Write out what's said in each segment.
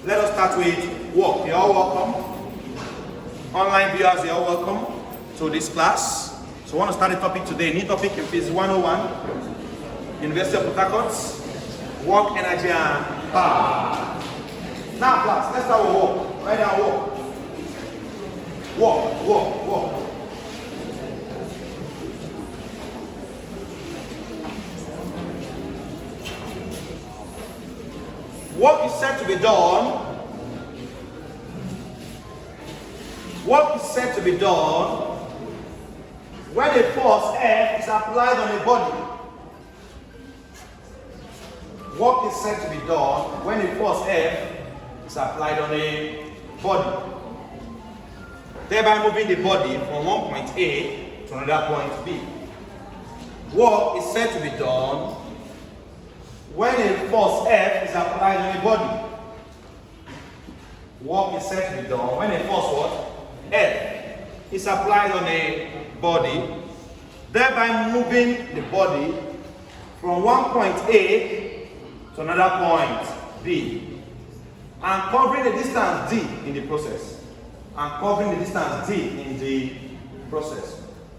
Let us start with work. You're all welcome. Online viewers, you're all welcome to this class. So we want to start the topic today. New topic in Physics 101, University of Port Harcourt, work, energy, and power. Now, class, let's start with work. Write down work. Work. Work is said to be done. Work is said to be done when a force F is applied on a body. Work is said to be done when a force F is applied on a body, thereby moving the body from one point A to another point B. Work is said to be done when a force F is applied on a body. Work is said to be done when a force what? F is applied on a body, thereby moving the body from one point A to another point B, and covering the distance D in the process.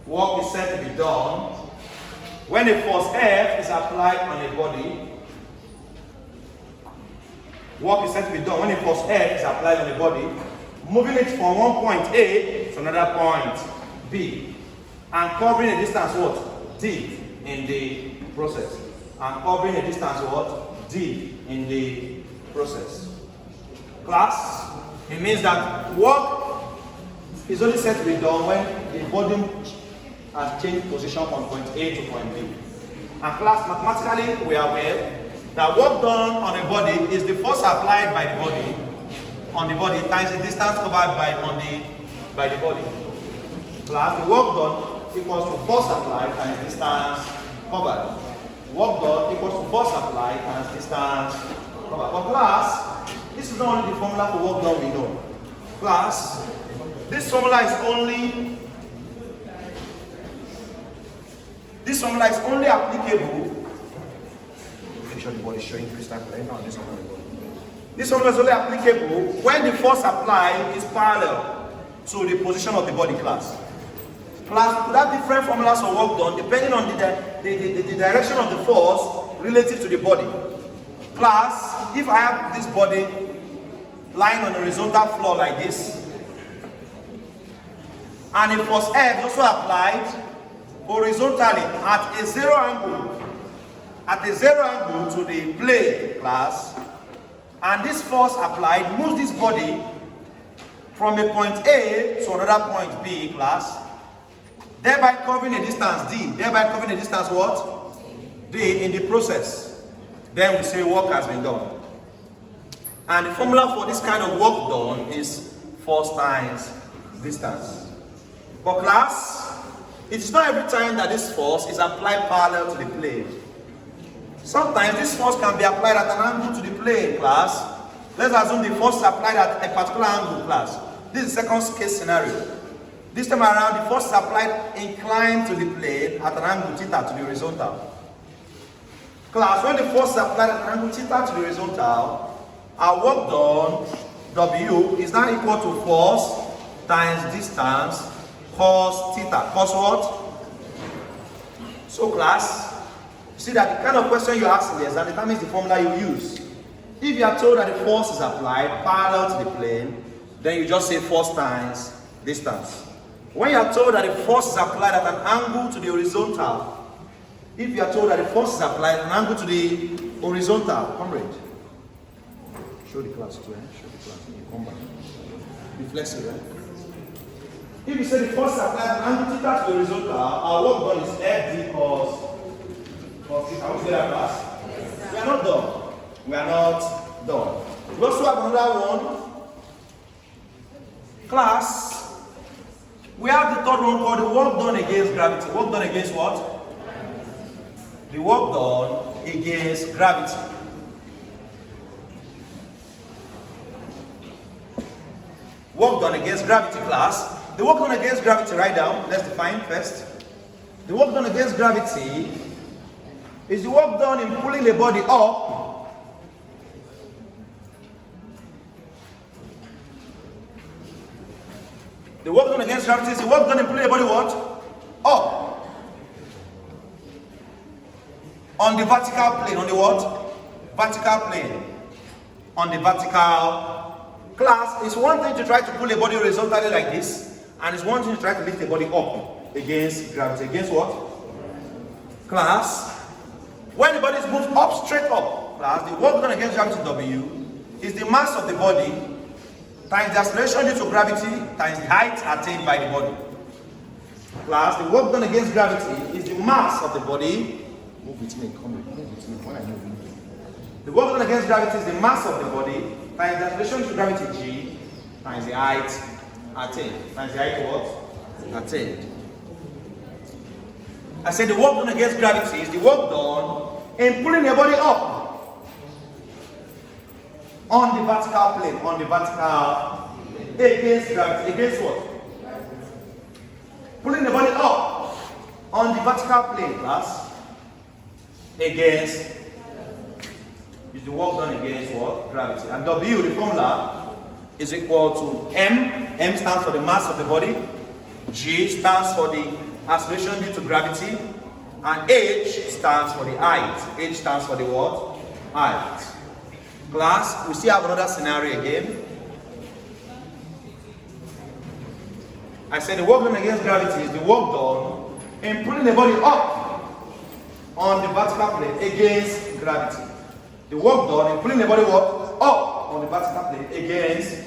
Work is said to be done when a force F is applied on a body. Work is said to be done when a force F is applied on a body, moving it from one point A to another point B, and covering a distance what? D in the process. Class, it means that work is only said to be done when the body has changed position from point A to point B. And class, mathematically, we are aware that work done on a body is the force applied by the body on the body times the distance covered by the body. Class, the work done equals to force applied times distance covered. Work done equals to force applied times distance covered. But class, this is not only the formula for work done we know. Class, this formula is only applicable. The body showing crystal clear now. This formula is only applicable when the force applied is parallel to the position of the body. Class, that different formulas for work done depending on the direction of the force relative to the body. Class, if I have this body lying on a horizontal floor like this, and the force F is also applied horizontally at a zero angle to the plane, class, and this force applied moves this body from a point A to another point B, class, thereby covering a distance D, what? D in the process. Then we say work has been done. And the formula for this kind of work done is force times distance. But class, it is not every time that this force is applied parallel to the plane. Sometimes this force can be applied at an angle to the plane, class. Let's assume the force is applied at a particular angle, class. This is the second case scenario. This time around, the force is applied inclined to the plane at an angle theta to the horizontal. Class, when the force is applied at an angle theta to the horizontal, our work done, W, is now equal to force times distance cos theta. Cos what? So class, see that the kind of question you ask in the exam determines the formula you use. If you are told that the force is applied parallel to the plane, then you just say force times distance. When you are told that the force is applied at an angle to the horizontal, if you are told that the force is applied at an angle to the horizontal, comrade, show the class too, show the class, you come back. Be flexible, right? If you say the force is applied at an angle theta to the horizontal, our work done is FD cos theta. Are we that class? Yes, we are not done. We also have another one. Class, we have the third one called the work done against gravity. Work done against what? The work done against gravity. Work done against gravity, class. The work done against gravity, write down. Let's define first. The work done against gravity is the work done in pulling the body up The work done against gravity is the work done in pulling the body what? Up. On the vertical plane. On the what? Vertical plane. On the vertical. Class, it's one thing to try to pull a body horizontally like this, and it's one thing to try to lift the body up against gravity. Against what? Class, when the body is moved up, straight up, class, the work done against gravity W is the mass of the body times the acceleration due to gravity times the height attained by the body. Class, the work done against gravity is the mass of the body. Move with me, come with me when I move. The work done against gravity is the mass of the body times the acceleration due to gravity G times the height attained. Times the height what? Attained. I said the work done against gravity is the work done in pulling the body up on the vertical plane, on the vertical against gravity. Against what? Pulling the body up on the vertical plane, class, against is the work done against what? Gravity. And W, the formula, is equal to M. M stands for the mass of the body. G stands for the acceleration due to gravity, and H stands for the height. H stands for the what? Height. Class, we still have another scenario again. I said the work done against gravity is the work done in pulling the body up on the vertical plane against gravity. The work done in pulling the body up on the vertical plane against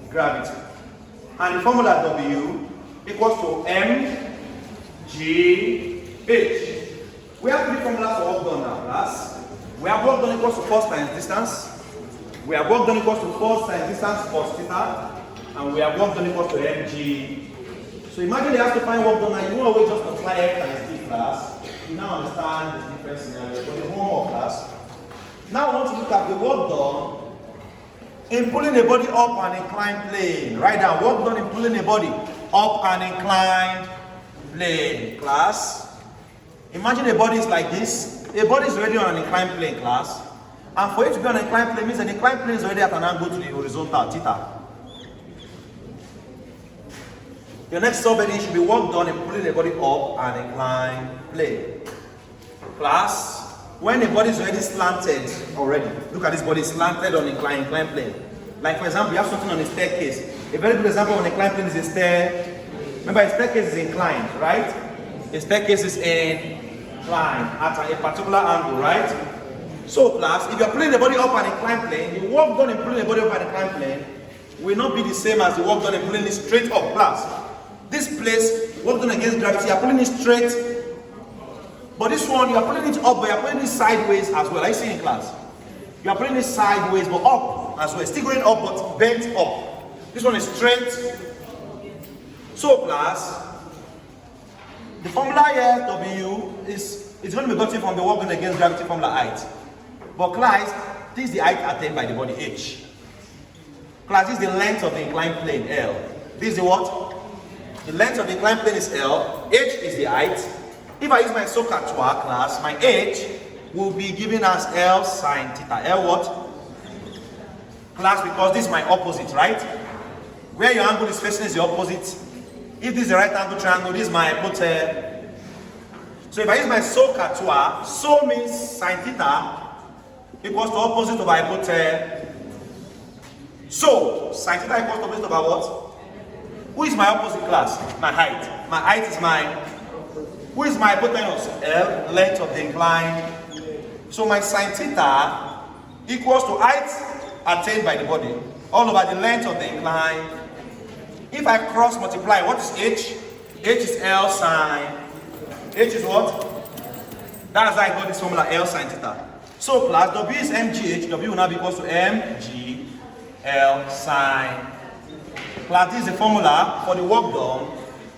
gravity. And the formula W equals to M G H. We have three formulas for work done now, class. We have work done equals to force times distance. We have work done equals to force times distance cos theta. And we have work done equals to mg. So imagine you have to find work done and you always just multiply f times d, class. You now understand the different scenario for the homework, class. Now I want to look at the work done in pulling the body up an inclined plane. Write down work done in pulling the body up an inclined plane, class. Imagine a body is like this. A body is already on an inclined plane, class. And for it to be on an inclined plane means an inclined plane is already at an angle to the horizontal, theta. Your next subheading should be work done in pulling the body up an inclined plane. Class, when the body is already slanted already, look at this body slanted on inclined plane. Like for example, you have something on a staircase. A very good example of an inclined plane is a stair. Remember, a staircase is inclined, right? A staircase is inclined at a particular angle, right? So class, if you are pulling the body up an inclined plane, the work done in pulling the body up an inclined plane will not be the same as the work done in pulling it straight up, class. This place, work done against gravity, you are pulling it straight. But this one, you are pulling it up, but you are pulling it sideways as well. Are you seeing, class? You are pulling it sideways, but up as well. Still going up, but bent up. This one is straight. So class, the formula here, W, is going to be gotten from the work done against gravity formula height. But class, this is the height attained by the body, H. Class, this is the length of the inclined plane, L. This is the what? The length of the inclined plane is L. H is the height. If I use my SOHCAHTOA, class, my H will be given as L sine theta. L what? Class, because this is my opposite, right? Where your angle is facing is the opposite. If this is a right angle triangle, this is my hypotenuse. So if I use my SOHCAHTOA, so means sine theta equals to opposite of hypotenuse. So sine theta equals to opposite of what? Who is my opposite, class? My height. My height is my. Who is my hypotenuse? L, length of the incline. So my sine theta equals to height attained by the body all over the length of the incline. If I cross multiply, what is H? H is L sine. H is what? That's how I got this formula, L sine theta. So class, W is mgh, W will now be equal to mg L sine. Class, this is the formula for the work done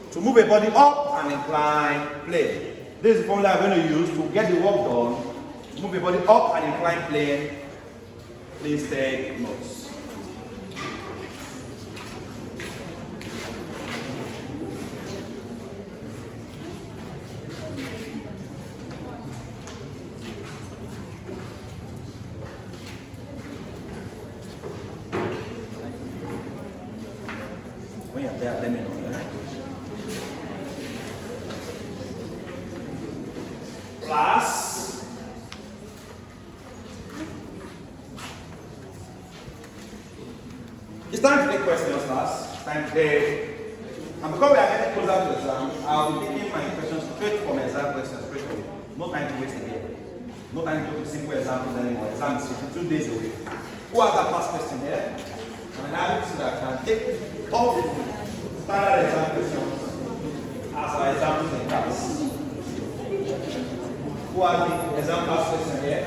to move a body up an inclined plane. This is the formula I'm going to use to get the work done, to move a body up an inclined plane. Please take notes. When you're Yeah, let me know. Class. It's time to take questions, class. It's time to take. And because we are getting closer to the exam, I'll be taking my questions straight from exam questions straight away. No time to waste again. No time to go to simple examples anymore. Exam is 52 days away. Who has that first question here? And I have to that can take all the standard exam questions as our examples in class. Who has the exam past question here?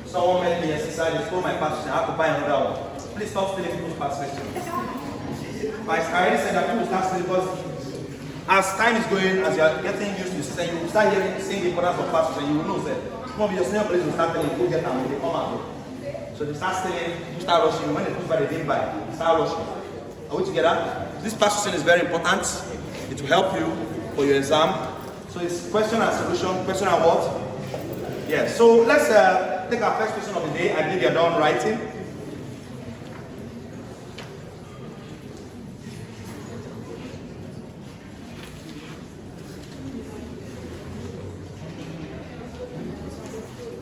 Someone met me yesterday, stole my past question. I have to buy another one. Please stop stealing people's past questions. But I already said that people start stealing because as time is going, as you are getting used to saying, you will start hearing saying the importance of past questions. You will know that some of your senior players will start telling you, go get them when they come out. So they start stealing, you start rushing. When they push by, they didn't buy. You start rushing. Are we together? This past question is very important. It will help you for your exam. So it's question and solution, question and what? Yeah, so let's take our first question of the day. I believe you're done writing.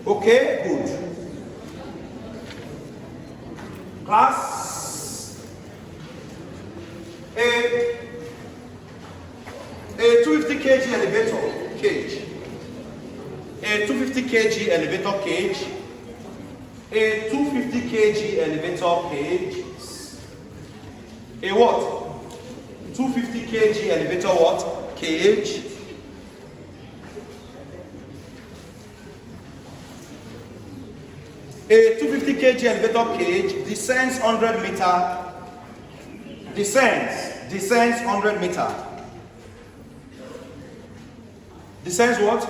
Okay, good. Class, a 250 kg elevator cage, a 250 kg elevator cage, a 250 kg elevator cage, a what? 250 kg elevator what? Cage. A 250 kg elevator cage descends 100 meter, descends 100 meter. Descends what?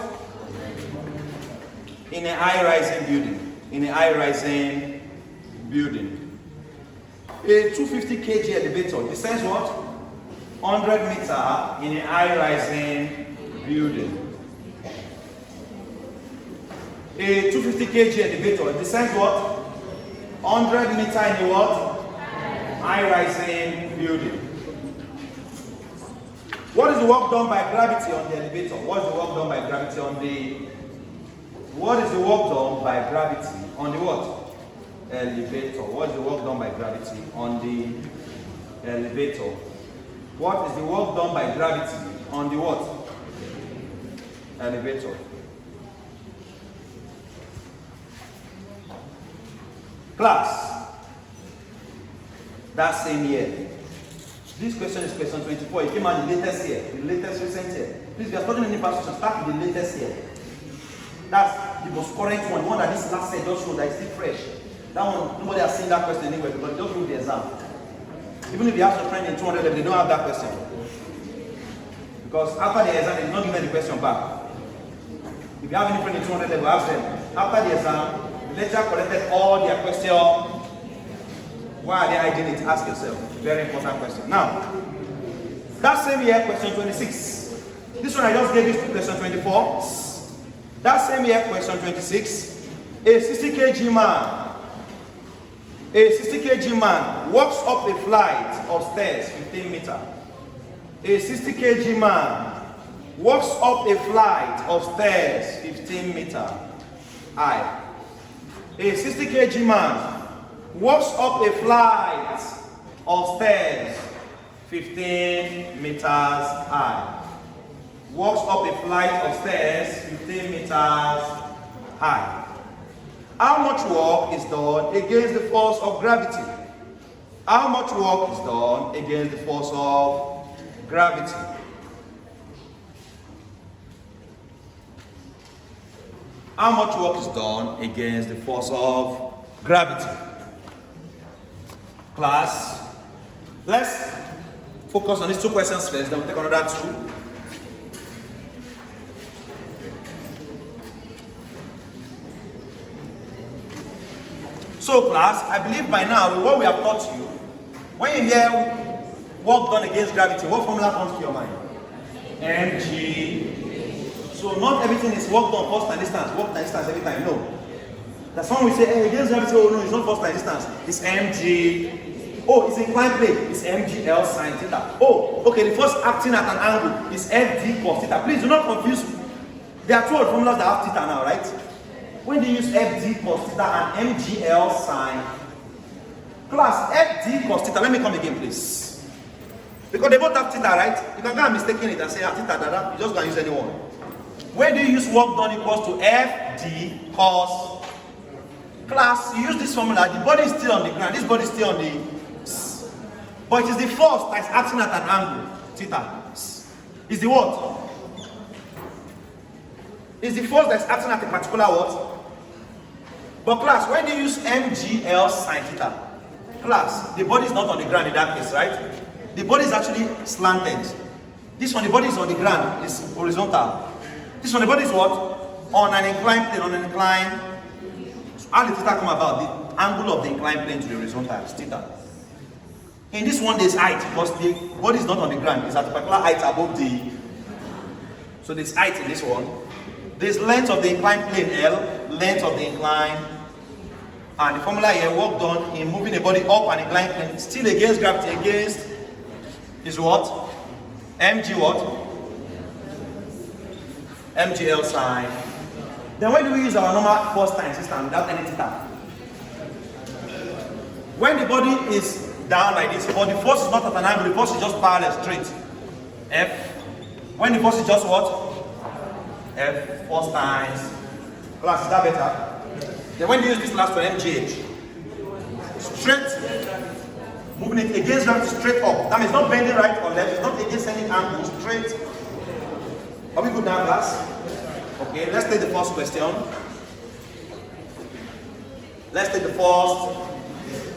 In a high-rising building. In a high-rising building. A 250 kg elevator descends what? 100 meter in a high-rising building. A 250 kg elevator descends what? 100 meter in a what? High-rising building. What is the work done by gravity on the elevator? What is the work done by gravity on the... What is the work done by gravity on the what? Elevator. What is the work done by gravity on the elevator? What is the work done by gravity on the what? Elevator. Class, that same year. This question is question 24. It came out the latest year, the latest recent year. Please, if you are studying any past question, start with the latest year. That's the most current one, the one that this last year just showed that is still fresh. That one, nobody has seen that question anywhere because just wrote the exam. Even if you have a friend in 200 level, they don't have that question. Because after the exam, they did not give them the question back. If you have any friend in 200 level, ask them. After the exam, the lecturer collected all their questions. Why are they hiding it? Ask yourself. Very important question. Now, that same year, question 26. This one I just gave you to question 24. That same year, question 26. A 60 kg man. A 60 kg man walks up a flight of stairs 15 meters. A 60 kg man walks up a flight of stairs 15 meters high. A 60 kg man walks up a flight of stairs 15 meters high. Walks up a flight of stairs 15 meters high. How much work is done against the force of gravity? How much work is done against the force of gravity? How much work is done against the force of gravity? Class, let's focus on these two questions first, then we'll take another two. So class, I believe by now, with what we have taught you, when you hear work done against gravity, what formula comes to your mind? mg. So not everything is work done first and distance, work and distance every time, no. That's when we say, hey, against gravity, oh no, it's not first and distance, it's mg Oh, it's inclined plane. It's MGL sine theta. Oh, okay, the force acting at an angle is FD cos theta. Please do not confuse. There are two other formulas that have theta now, right? When they use FD cos theta and MGL sine. Class, FD cos theta. Let me come again, please. Because they both have theta, right? You can go and mistaken it and say, theta, dada. You just go and use any one. When do you use work done equals to FD cos? Class, you use this formula. The body is still on the ground. This body is still on the... But it is the force that is acting at an angle. Theta. Is the what? Is the force that is acting at a particular what? But class, when you use MGL sine theta, class, the body is not on the ground in that case, right? The body is actually slanted. This one, the body is on the ground, it's horizontal. This one, the body is what? On an inclined plane, on an inclined. So how did theta come about? The angle of the inclined plane to the horizontal is theta. In this one, there's height, because the body is not on the ground, it's at a particular height above the. So there's height in this one. There's length of the inclined plane L, length of the incline, and the formula here, work done in moving the body up an inclined plane, still against gravity, against is what? Mg what? MGL sine. Then when do we use our normal force times system without any theta? When the body is down like this, but the force is not at an angle, the force is just parallel straight. F. When the force is just what? F, force times. Class, is that better? Then when you use this last one, MGH. Straight. Moving it against gravity straight up. That means not bending right or left, it's not against any angle, straight. Are we good now, class? Okay, let's take the first question. Let's take the first.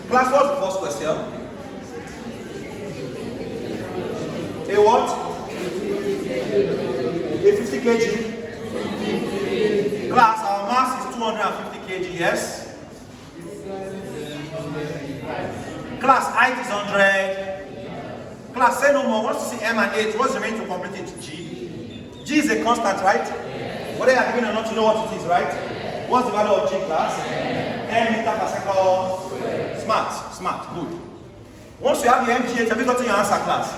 Class, what's the first question? A what? A 50 kg. Class, our mass is 250 kg, yes? Class, height is 100. Class, say no more. Once you see M and H, what's the remaining to complete it? G. G is a constant, right? Whether you are given or not, you know what it is, right? What's the value of G, class? M meter per second. Smart, good. Once you have the MGH, have you gotten your answer, class?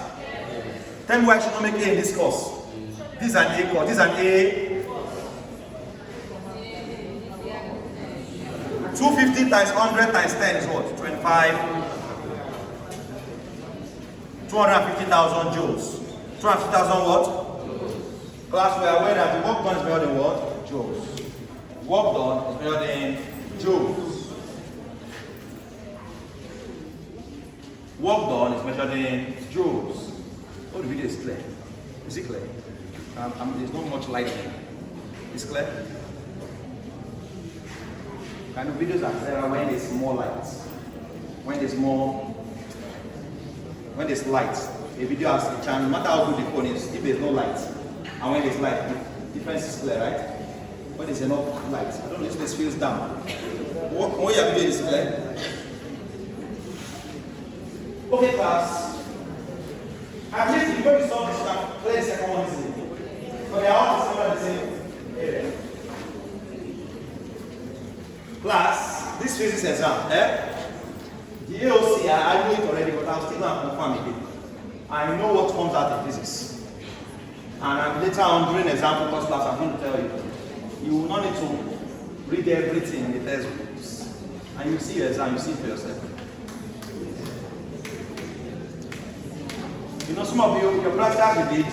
Tell me why I should not make A in this course. This is an A course, this is an A. 250 times 100 times 10 is what? 25. 250,000 joules. 250,000 what? Class, we are aware that the work done is better than what? Joules. Work done is better than joules. Work done is measured in joules. Oh, the video is clear. Is it clear? There's not much light here. It's clear? Kind of videos are clearer when there's more light. When there's light. A video has a chance, no matter how good the phone is, if there's no light. And when there's light, the difference is clear, right? When there's enough light. I don't know if this feels down. When your video is clear. Okay, class. At least if you solve this, you can play the second one easily. But they are all the same area. Class, this physics exam, the AOC, I know it already, but I'm still going to confirm again. I know what comes out in physics. And later on during exam focus class, I'm going to tell you, you will not need to read everything in the textbooks. And you see your exam, you see it for yourself. You know, some of you, your practicals you did,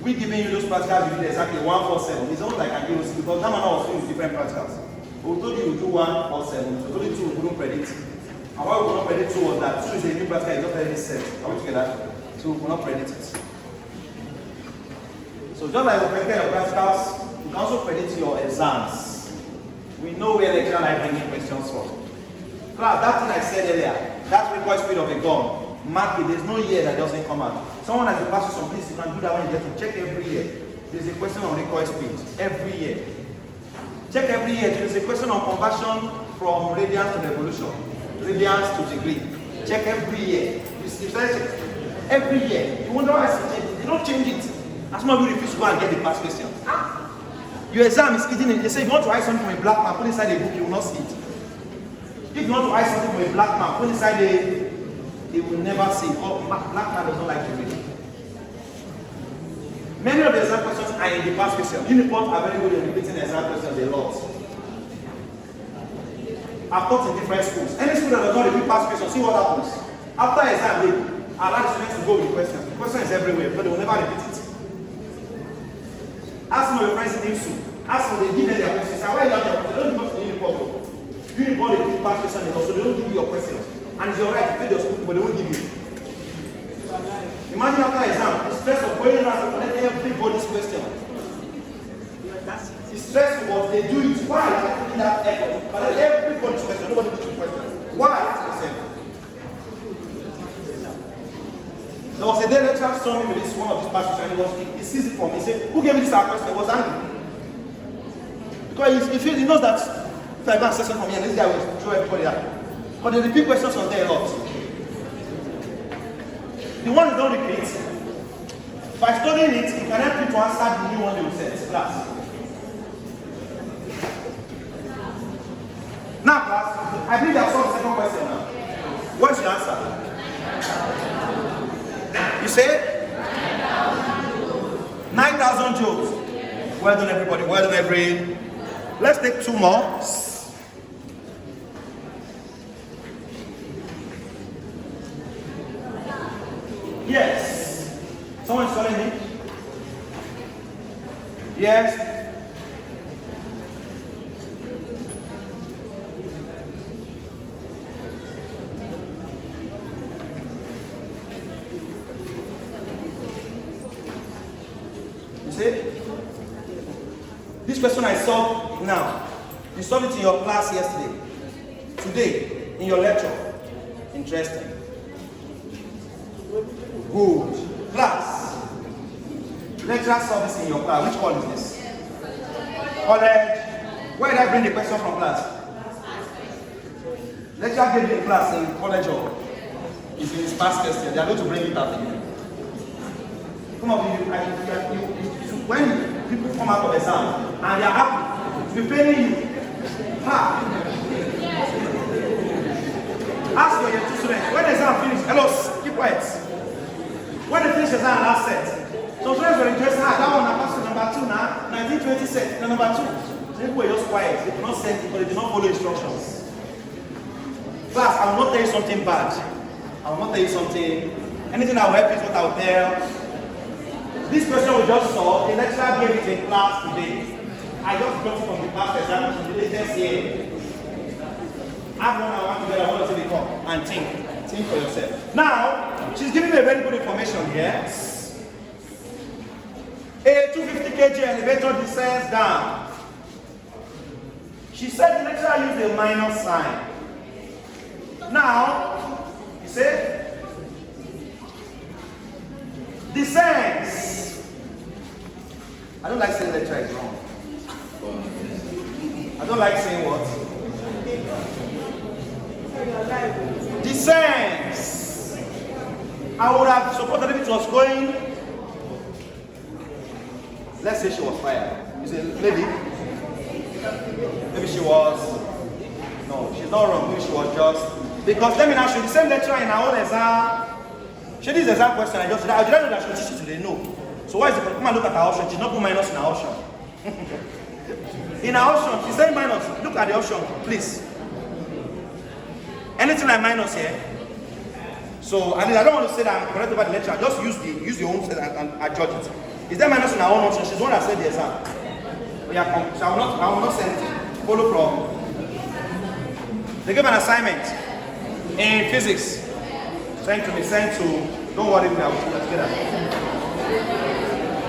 we giving you those practicals you did exactly 147. It's almost like an AOC because that man was doing different practicals. We told you we do 147, we told you 2 we couldn't predict. And why we could not predict 2 was that 2 is a new practical, it's not very set. Are we together? So we could not predict it. So just like we predict your practicals, you can also predict your exams. We know where the exam are bringing questions from. Class, that thing I said earlier, that recoil speed of a gun, mark it, there's no year that doesn't come out. Someone has to pass you some things, you can do that when you get to check every year. There's a question on recoil speed, every year. Check every year, there is a question on conversion from radians to revolution, radians to degree. Check every year. You see, every year. You wonder why they don't change it. As some of you refuse to go and get the past question. Your exam is hidden. They say if you want to write something from a black man, put inside a book, you will not see it. If you want to write something from a black man, put inside a they will never see. Oh, black man does not like to read. Many of the exam questions are in the past question. Uniforms are very good at repeating exam questions a lot. I've taught in different schools. Any school that does not repeat past questions, see what happens. After exam day, I allow the students to go with the questions. The question is everywhere, but they will never repeat it. Ask some of your friends in the school. Ask them, they give them their questions. Why you have their questions? They don't give us the uniform. Uniform, they give past questions, so they don't give you your questions. And it's your right to pay your school, but they won't give you. Imagine after exam, the stress of going around to collect everybody's question. It's stressful, but they do it. Why? They're taking that effort. But everybody's question, nobody puts your question. Why? There was a day lecturer saw me with this one of these passages and he sees it from me. He said, who gave me this question? He was angry. Because he knows that if I go and say something from here, this guy will throw everybody out. But they repeat questions on there a lot. The one you don't repeat, by studying it, you can help you to answer the new one they will set. Class. Now, class, I believe I saw the second question now. What's your answer? You say? 9,000 joules. Well done, everybody. Well done, every. Let's take two more. Yes. Someone's calling me? Yes. You see? This question I saw now. You saw it in your class yesterday. Today, in your lecture. Interesting. Good. Class. Lecturer service in your class. Which one is this? College. Where did I bring the question from class? Lecturer gave me a class in college or it's in his past question. They are going to bring it out again. Come on, when people come out of exam and they are happy to be paying you, ask for your two students. When the exam finishes, hello, keep quiet. When they finish exam last set, some friends were interested, that one I passed to number 2 now, 1920 set, number 2. People were just quiet, they did not send it, but they did not follow instructions. Class, I will not tell you something bad. I will not tell you something, anything that will help you is what I will tell. This question we just saw, the lecturer gave it in class today. I just got it from the past exam, from the latest year. Add 1 hour together, what does it become? And think. Think for yourself. Now, she's giving me a very good information here. A 250 kg elevator descends down. She said the lecturer used a minus sign. Now, you say, descends. I don't like saying lecturer is wrong. I don't like saying what? Descends. I would have supported if it was going. Let's say she was fired. You say, maybe she was. No, she's not wrong. Maybe she was just. Because let me now show you the same lecturer in our own exam. She did this exam question. I did not know that she was teaching today. No. So why is it? Come and look at her option. She did not put minus in her option. In her option, she's saying minus. Look at the option, please. Anything like minus here. So I don't want to say that I'm correct about the lecture. Just use your own set and judge it. Is there minus in her own option? She's the one that said the exam. So I will not send it. Follow from. They gave an assignment in physics. Trying to be sent to. Don't worry, we will put that together.